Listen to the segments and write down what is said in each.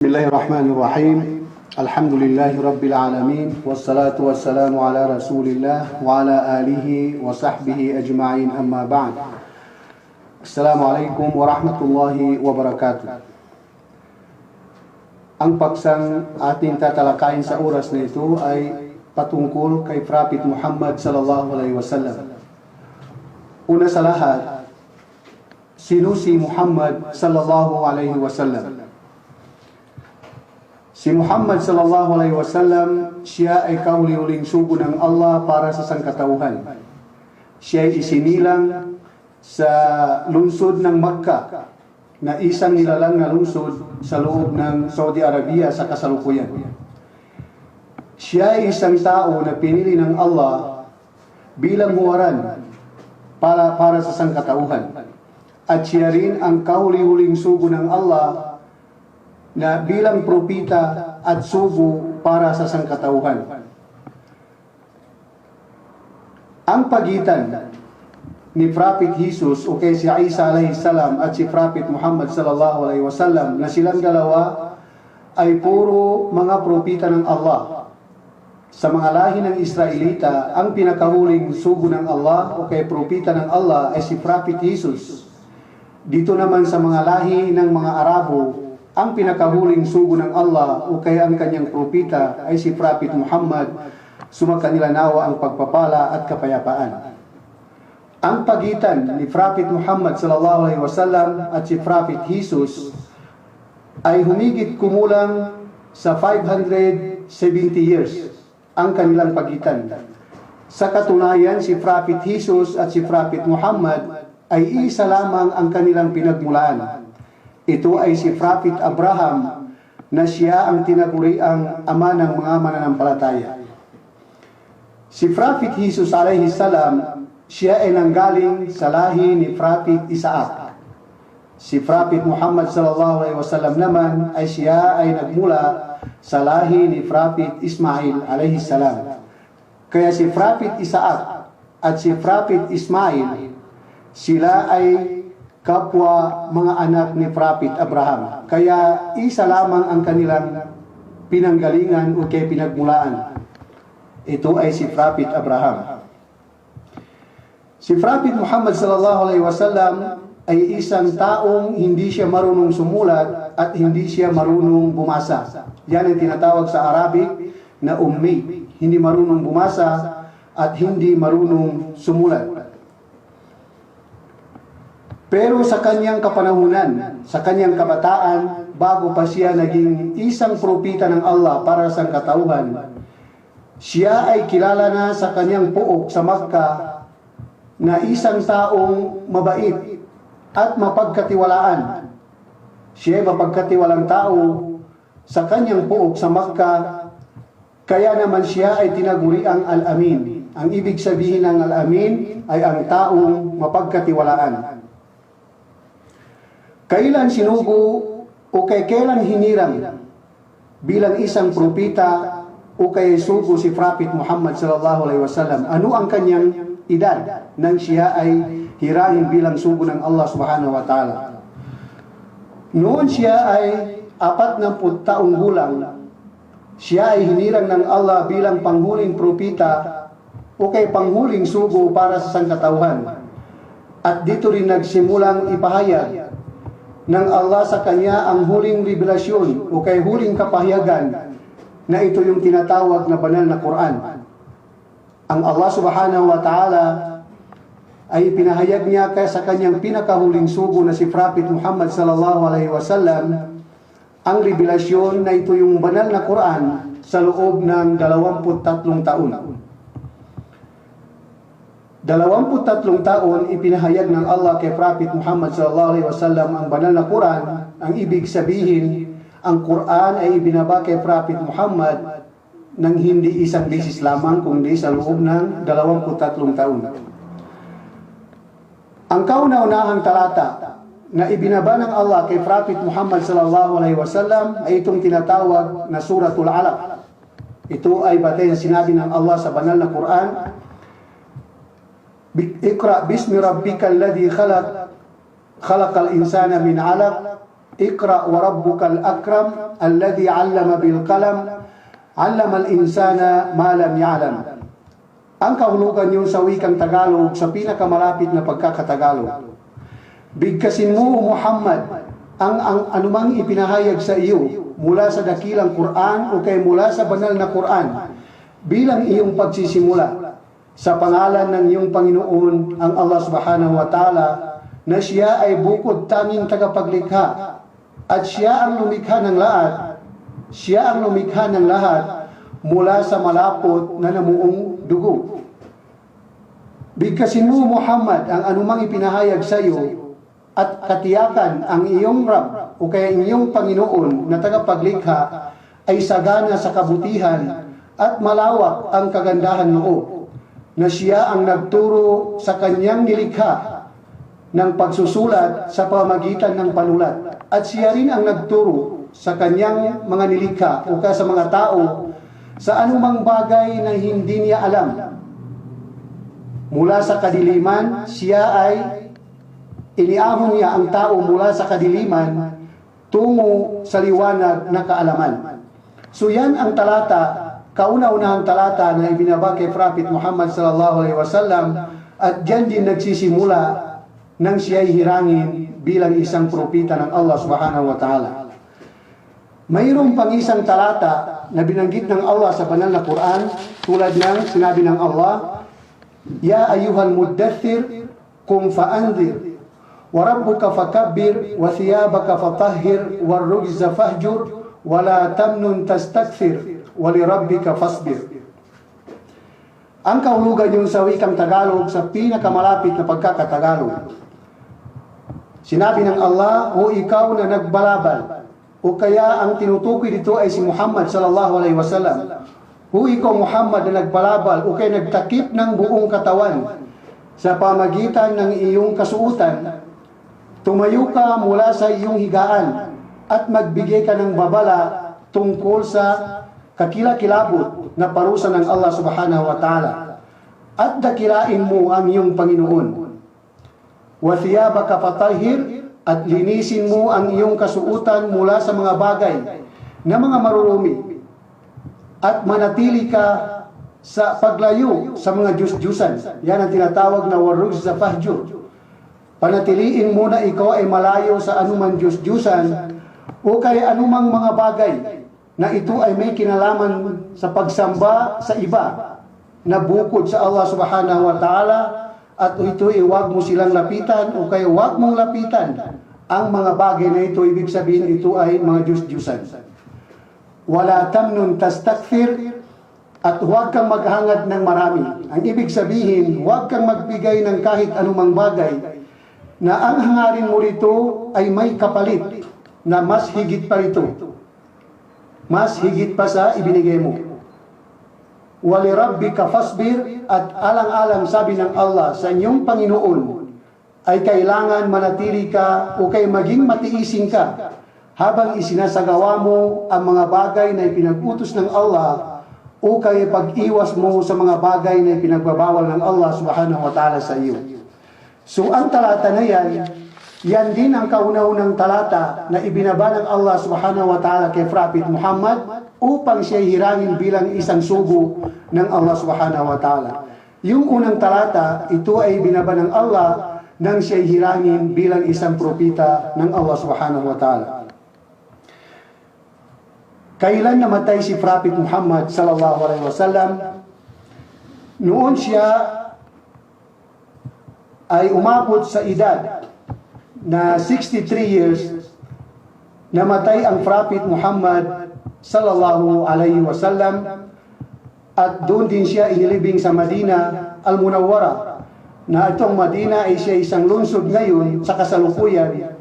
Bismillahirrahmanirrahim. Alhamdulillahi Rabbil Alamin. Wassalatu wassalamu ala Rasulillah wa ala alihi wa sahbihi ajma'in, amma ba'd. Assalamualaikum warahmatullahi wabarakatuh. Ang paksang ating tatalakayin sa oras na ito ay patungkol kay Prophet Muhammad sallallahu alaihi wasallam. Una sa lahat, sino si Muhammad sallallahu alaihi wasallam? Si Muhammad sallallahu alaihi wasallam, siya ay kauli-uling sugo ng Allah para sa sangkatauhan. Siya ay isinilang sa lungsod ng Makkah, na isang nilalang na lungsod sa loob ng Saudi Arabia sa kasalukuyan. Siya ay isang tao na pinili ng Allah bilang huwaran para sa sangkatauhan. At siya rin ang kauli-uling sugo ng Allah na bilang propita at sugo para sa sangkatauhan. Ang pagitan ni Prophet Jesus o kay si Isa alayhi salam at si Prophet Muhammad sallallahu alaihi wasallam na silang dalawa ay puro mga propita ng Allah. Sa mga lahi ng Israelita, ang pinakahuling sugo ng Allah o kay propita ng Allah ay si Prophet Jesus. Dito naman sa mga lahi ng mga Arabo, ang pinakahuling sugo ng Allah o kaya ang kanyang propita ay si Prophet Muhammad, sumakanila nawa ang pagpapala at kapayapaan. Ang pagitan ni Prophet Muhammad sallallahu alaihi wasallam at si Prophet Jesus ay humigit kumulang sa 570 years ang kanilang pagitan. Sa katunayan, si Prophet Jesus at si Prophet Muhammad ay isa lamang ang kanilang pinagmulaan. Ito ay si Prophet Abraham, na siya ang tinaguriang ama ng mga mananampalataya. Si Prophet Jesus alayhi salam, siya ay nanggaling sa lahi ni Prophet Isaac. Si Prophet Muhammad sallallahu alaihi wasallam naman ay siya ay nagmula sa lahi ni Prophet Ismail alayhi salam. Kaya si Prophet Isaac at si Prophet Ismail, sila ay kapwa mga anak ni Prophet Abraham. Kaya isa lamang ang kanilang pinanggalingan o kay pinagmulaan. Ito ay si Prophet Abraham. Si Prophet Muhammad sallallahu alaihi wasallam ay isang taong hindi siya marunong sumulat at hindi siya marunong bumasa. Yan ang tinatawag sa Arabic na ummi. Hindi marunong bumasa at hindi marunong sumulat. Pero sa kanyang kapanahunan, sa kanyang kabataan, bago pa siya naging isang propita ng Allah para sa katauhan, siya ay kilala na sa kanyang puok sa Makkah na isang taong mabait at mapagkatiwalaan. Siya ay mapagkatiwalang tao sa kanyang puok sa Makkah, kaya naman siya ay tinaguriang Al-Amin. Ang ibig sabihin ng Al-Amin ay ang taong mapagkatiwalaan. Kailan sinugo o kailan hinirang bilang isang propita o kay sugo si Prophet Muhammad sallallahu alaihi wasallam? Ano ang kanyang edad nang siya ay hirahin bilang sugo ng Allah subhanahu wa ta'ala? Noon siya ay 40 taong gulang, siya ay hinirang ng Allah bilang panghuling propita o kay panghuling sugo para sa sangkatauhan. At dito rin nagsimulang ipahayag ng Allah sa kanya ang huling revelasyon o kay huling kapahayagan, na ito yung tinatawag na banal na Quran. Ang Allah subhanahu wa ta'ala ay pinahayag niya kaya sa kanyang pinakahuling sugo na si Prophet Muhammad sallallahu alaihi wasallam ang revelasyon na ito yung banal na Quran sa loob ng 23 taon. 23 taon ipinahayag ng Allah kay Prophet Muhammad sallallahu alaihi wasallam ang banal na Quran. Ang ibig sabihin, ang Quran ay ibinaba kay Prophet Muhammad nang hindi isang beses lamang, kundi sa loob ng 23 taon. Ang kauna-unahang talata na ibinaba ng Allah kay Prophet Muhammad sallallahu alaihi wasallam ay itong tinatawag na Suratul Alaq. Ito ay batay na sinabi ng Allah sa banal na Quran, Iqra bismi rabbikal ladzi khalaq, khalaqal insana min 'alaq, Iqra wa rabbukal akram alladhi 'allama bil qalam 'allama al insana ma lam ya'lam. Ang kahulugan yung sa wikang Tagalog sa pinakamalapit na pagkakatagalog. Bigkasin mo, Muhammad, ang anumang ipinahayag sa iyo mula sa dakilang Quran o kay mula sa banal na Quran bilang iyong pagsisimula sa pangalan ng iyong Panginoon, ang Allah subhanahu wa ta'ala, na siya ay bukod tanging tagapaglikha at siya ang lumikha ng lahat. Siya ang lumikha ng lahat mula sa malapot na namuong dugo. Bigkasin mo, Muhammad, ang anumang ipinahayag sa iyo at katiyakan ang iyong Rab o kaya iyong Panginoon na tagapaglikha ay sagana sa kabutihan at malawak ang kagandahan noo, na siya ang nagturo sa kanyang nilikha ng pagsusulat sa pamagitan ng panulat, at siya rin ang nagturo sa kanyang mga nilikha o kaya sa mga tao sa anumang bagay na hindi niya alam. Mula sa kadiliman, siya ay iniahon niya ang tao mula sa kadiliman tungo sa liwanag na kaalaman. So yan ang talata, kauna-unahang talata na ibinaba kay Prophet Muhammad sallallahu alaihi wasallam, at diyan din nagsisimula nang siya'y hirangin bilang isang propeta ng Allah subhanahu wa ta'ala. Mayroong pang isang talata na binanggit ng Allah sa banal na Quran, tulad ng sinabi ng Allah, Ya ayuhal muddathir, kum fa'andir, wa rabbuka fakabbir, wa thiyabaka fatahhir, wa rujza fahjur, wa la tamnun tastakthir, wa li rabbika fasbir. Ang kahulugan yung sa wikang Tagalog sa pinakamalapit na pagkakatagalog. Sinabi ng Allah, o ikaw na nagbalabal, o kaya ang tinutukoy dito ay si Muhammad sallallahu alaihi wasallam. O ikaw, Muhammad, na nagbalabal o kaya nagtakip ng buong katawan sa pamagitan ng iyong kasuutan, tumayo ka mula sa iyong higaan at magbigay ka ng babala tungkol sa kakilakilabot na parusa ng Allah subhanahu wa ta'ala, at dakilain mo ang iyong Panginoon. Wa thiyabaka fatahhir, at linisin mo ang iyong kasuutan mula sa mga bagay na mga marurumi, at manatili ka sa paglayo sa mga Diyos-Diyusan. Yan ang tinatawag na waruz sa fahjur. Panatiliin mo na ikaw ay malayo sa anumang Diyos-Diyusan o kaya anumang mga bagay na ito ay may kinalaman sa pagsamba sa iba na bukod sa Allah subhanahu wa ta'ala, at ito ay huwag mo silang lapitan o kaya huwag mong lapitan ang mga bagay na ito. Ibig sabihin ito ay mga Diyos-Diyusan. Wala tamnun tastakthir, at huwag kang maghangad ng marami. Ang ibig sabihin, huwag kang magbigay ng kahit anumang bagay na ang hangarin mo rito ay may kapalit na mas higit pa rito. Mas higit pa sa ibinigay mo. Wali rabbika fasbir, at alang-alang sabi ng Allah sa inyong Panginoon ay kailangan manatili ka o kay maging matiisin ka habang isinasagawa mo ang mga bagay na ipinag-utos ng Allah o kaya pag-iwas mo sa mga bagay na ipinagbabawal ng Allah subhanahu wa ta'ala sa iyo. So ang talata na yan din ang kauna-unang talata na ibinaba ng Allah subhanahu wa ta'ala kay Prophet Muhammad upang siya hirangin bilang isang sugo ng Allah subhanahu wa ta'ala. Yung unang talata, ito ay binaba ng Allah nang siya hirangin bilang isang propeta ng Allah subhanahu wa ta'ala. Kailan namatay si Prophet Muhammad sallallahu alaihi wasallam? Noon siya ay umabot sa edad na 63 years, namatay ang Prophet Muhammad sallallahu alaihi wasallam, at doon din siya inilibing sa Madina al-Munawwara, na itong Madina ay siya isang lungsod ngayon sa kasalukuyan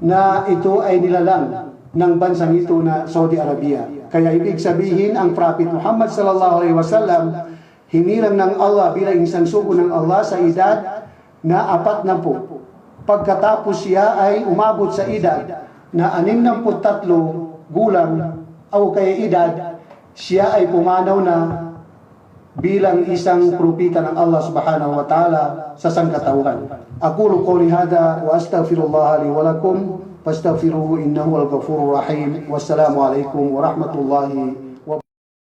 na ito ay nilalang ng bansang ito na Saudi Arabia. Kaya ibig sabihin, ang Prophet Muhammad sallallahu alaihi wasallam hinilang ng Allah bilang isang sugo ng Allah sa edad na 40. Pagkatapos siya ay umabot sa edad na 63 gulang o kaya edad, siya ay pumanaw na bilang isang propeta ng Allah subhanahu wa ta'ala sa sangkatauhan. Aqulu qawli hadha wa astaghfirullah li wa lakum fastaghfiruhu innahu al-ghafurur rahim. Wassalamu alaikum warahmatullahi